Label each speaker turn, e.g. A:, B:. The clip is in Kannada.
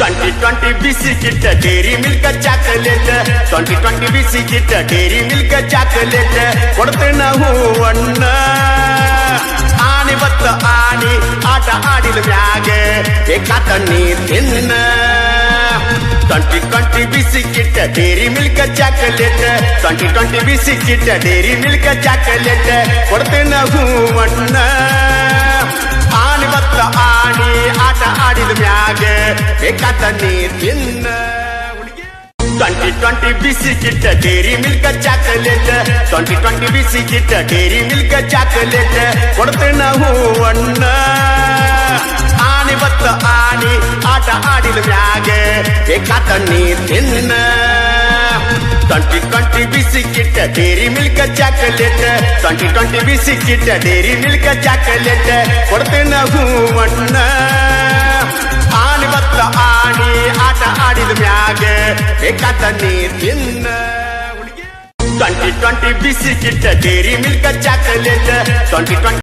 A: 2020 biscuit Dairy Milk chocolate 2020 biscuit Dairy Milk chocolate ಕೊಡ್ತೇನ ಹೂವಣ್ಣ ಆನೆ ಬತ್ತ ಆನೆ ಆಟ ಆಡಿದ ಮ್ಯಾಗೆ ಬೇಕಾತ ನೀ ತಿನ್ನ 2020 biscuit Dairy Milk chocolate 2020 biscuit Dairy Milk chocolate ಕೊಡ್ತೇನ ಹೂವಣ್ಣ ಆನೆ ಬತ್ತ ಆನೆ ಆಟ ಆಡಿದ ಮ್ಯಾಗೆ ಬೇಕಾತ ನೀ ತಿನ್ನ 2020 biscuit Dairy Milk chocolate 2020 biscuit Dairy Milk chocolate ಕೊಡ್ತೇನ ಹೂವಣ್ಣ ಆನೆ ಬತ್ತ ಆನೆ ಆಟ ಆಡಿದ ಮ್ಯಾಗೆ ಬೇಕಾತ ನೀ ತಿನ್ನ 2020 biscuit Dairy Milk chocolate 2020 biscuit Dairy Milk chocolate ಕೊಡ್ತೇನ ಹೂವಣ್ಣ ಆನೆ ಬತ್ತ ಆನೆ ಆಟ ಆಡಿದ ಮ್ಯಾಗೆ ಬೇಕಾತ ನೀ ತಿನ್ನ 2020 ಬಿಸಿಕಿಟ್ಟ ಡೇರಿ ಮಿಲ್ಕ್ ಚಾಕಲೇಟ್ 2020